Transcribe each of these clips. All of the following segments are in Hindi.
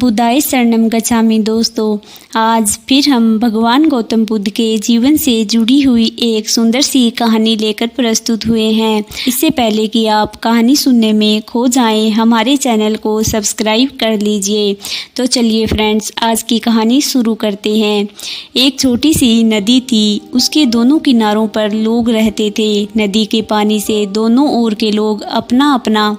बुद्धाय शरणम गच्छामि। दोस्तों, आज फिर हम भगवान गौतम बुद्ध के जीवन से जुड़ी हुई एक सुंदर सी कहानी लेकर प्रस्तुत हुए हैं। इससे पहले कि आप कहानी सुनने में खो जाएं, हमारे चैनल को सब्सक्राइब कर लीजिए। तो चलिए फ्रेंड्स, आज की कहानी शुरू करते हैं। एक छोटी सी नदी थी, उसके दोनों किनारों पर लोग रहते थे। नदी के पानी से दोनों ओर के लोग अपना अपना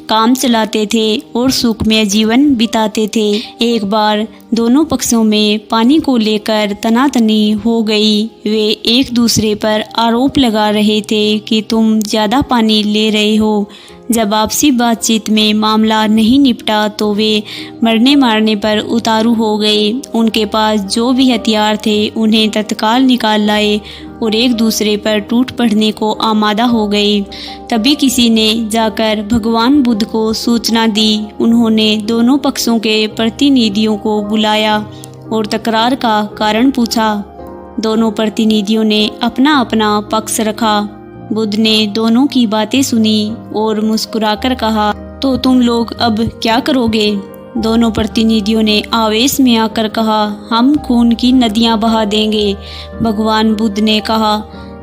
काम चलाते थे और सुखमय जीवन बिताते थे। एक बार दोनों पक्षों में पानी को लेकर तनातनी हो गई। वे एक दूसरे पर आरोप लगा रहे थे कि तुम ज़्यादा पानी ले रहे हो। जब आपसी बातचीत में मामला नहीं निपटा तो वे मरने मारने पर उतारू हो गए। उनके पास जो भी हथियार थे उन्हें तत्काल निकाल लाए और एक दूसरे पर टूट पड़ने को आमादा हो गए। तभी किसी ने जाकर भगवान बुद्ध को सूचना दी। उन्होंने दोनों पक्षों के प्रतिनिधियों को बुलाया और तकरार का कारण पूछा। दोनों प्रतिनिधियों ने अपना अपना पक्ष रखा। बुद्ध ने दोनों की बातें सुनी और मुस्कुराकर कहा, तो तुम लोग अब क्या करोगे? दोनों प्रतिनिधियों ने आवेश में आकर कहा, हम खून की नदियां बहा देंगे। भगवान बुद्ध ने कहा,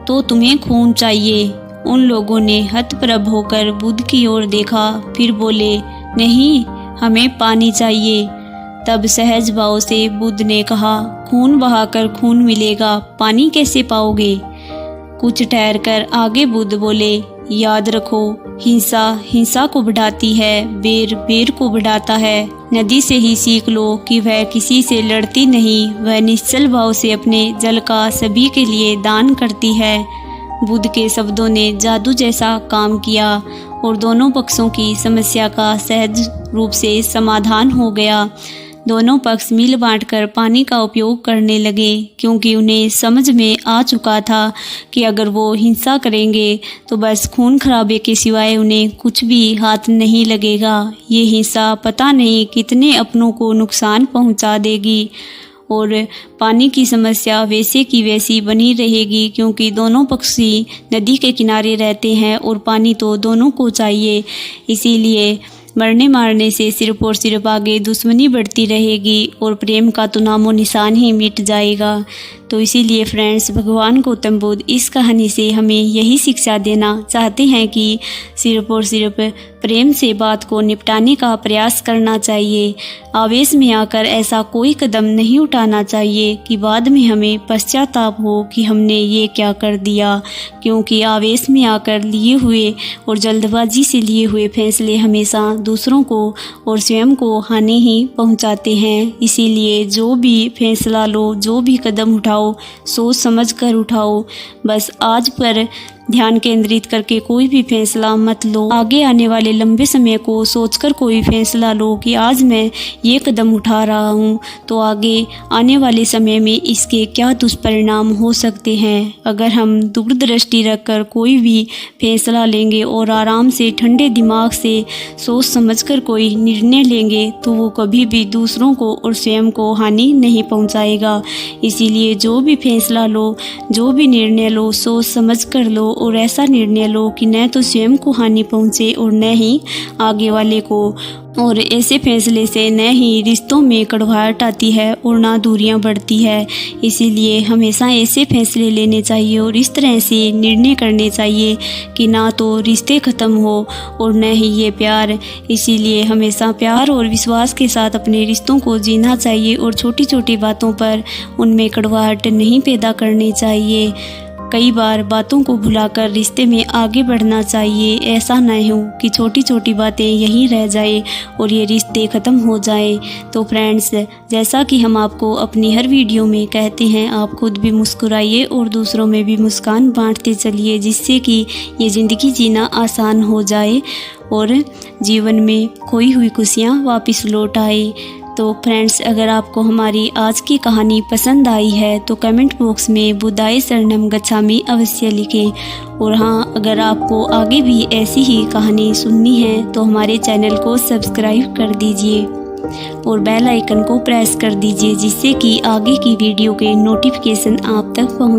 तो तुम्हें खून चाहिए? उन लोगों ने हतप्रभ होकर बुद्ध की ओर देखा, फिर बोले, नहीं, हमें पानी चाहिए। तब सहज भाव से बुद्ध ने कहा, खून बहाकर खून मिलेगा, पानी कैसे पाओगे? कुछ ठहरकर आगे बुद्ध बोले, याद रखो, हिंसा हिंसा को बढ़ाती है, बैर बैर को बढ़ाता है। नदी से ही सीख लो कि वह किसी से लड़ती नहीं, वह निश्चल भाव से अपने जल का सभी के लिए दान करती है। बुद्ध के शब्दों ने जादू जैसा काम किया और दोनों पक्षों की समस्या का सहज रूप से समाधान हो गया। दोनों पक्ष मिल बांटकर पानी का उपयोग करने लगे, क्योंकि उन्हें समझ में आ चुका था कि अगर वो हिंसा करेंगे तो बस खून खराबे के सिवाय उन्हें कुछ भी हाथ नहीं लगेगा। ये हिंसा पता नहीं कितने अपनों को नुकसान पहुंचा देगी और पानी की समस्या वैसे की वैसी बनी रहेगी, क्योंकि दोनों पक्षी नदी के किनारे रहते हैं और पानी तो दोनों को चाहिए। इसीलिए मरने मारने से सिर्फ और सिर्फ आगे दुश्मनी बढ़ती रहेगी और प्रेम का तो नामो निशान ही मिट जाएगा। तो इसीलिए फ्रेंड्स, भगवान गौतम बुद्ध इस कहानी से हमें यही शिक्षा देना चाहते हैं कि सिर्फ और सिर्फ प्रेम से बात को निपटाने का प्रयास करना चाहिए। आवेश में आकर ऐसा कोई कदम नहीं उठाना चाहिए कि बाद में हमें पश्चाताप हो कि हमने ये क्या कर दिया, क्योंकि आवेश में आकर लिए हुए और जल्दबाजी से लिए हुए फैसले हमेशा दूसरों को और स्वयं को हानि ही पहुंचाते हैं। इसीलिए जो भी फैसला लो, जो भी कदम उठाओ, सोच समझ कर उठाओ। बस आज पर ध्यान केंद्रित करके कोई भी फैसला मत लो। आगे आने वाले लंबे समय को सोचकर कोई फैसला लो कि आज मैं ये कदम उठा रहा हूँ तो आगे आने वाले समय में इसके क्या दुष्परिणाम हो सकते हैं। अगर हम दूरदृष्टि रखकर कोई भी फैसला लेंगे और आराम से ठंडे दिमाग से सोच समझकर कोई निर्णय लेंगे तो वो कभी भी दूसरों को और स्वयं को हानि नहीं पहुँचाएगा। इसीलिए जो भी फैसला लो, जो भी निर्णय लो, सोच समझ कर लो और ऐसा निर्णय लो कि न तो स्वयं को हानि पहुंचे और न ही आगे वाले को। और ऐसे फैसले से न ही रिश्तों में कड़वाहट आती है और ना दूरियां बढ़ती है। इसीलिए हमेशा ऐसे फैसले लेने चाहिए और इस तरह से निर्णय करने चाहिए कि ना तो रिश्ते ख़त्म हो और न ही ये प्यार। इसीलिए हमेशा प्यार और विश्वास के साथ अपने रिश्तों को जीना चाहिए और छोटी छोटी बातों पर उनमें कड़वाहट नहीं पैदा करनी चाहिए। कई बार बातों को भुलाकर रिश्ते में आगे बढ़ना चाहिए। ऐसा न हो कि छोटी छोटी बातें यहीं रह जाए और ये रिश्ते ख़त्म हो जाए। तो फ्रेंड्स, जैसा कि हम आपको अपनी हर वीडियो में कहते हैं, आप खुद भी मुस्कुराइए और दूसरों में भी मुस्कान बांटते चलिए, जिससे कि ये ज़िंदगी जीना आसान हो जाए और जीवन में खोई हुई खुशियाँ वापस लौट आए। तो फ्रेंड्स, अगर आपको हमारी आज की कहानी पसंद आई है तो कमेंट बॉक्स में बुद्धाय शरणम गच्छामि अवश्य लिखें। और हाँ, अगर आपको आगे भी ऐसी ही कहानी सुननी है तो हमारे चैनल को सब्सक्राइब कर दीजिए और बेल आइकन को प्रेस कर दीजिए, जिससे कि आगे की वीडियो के नोटिफिकेशन आप तक पहुँच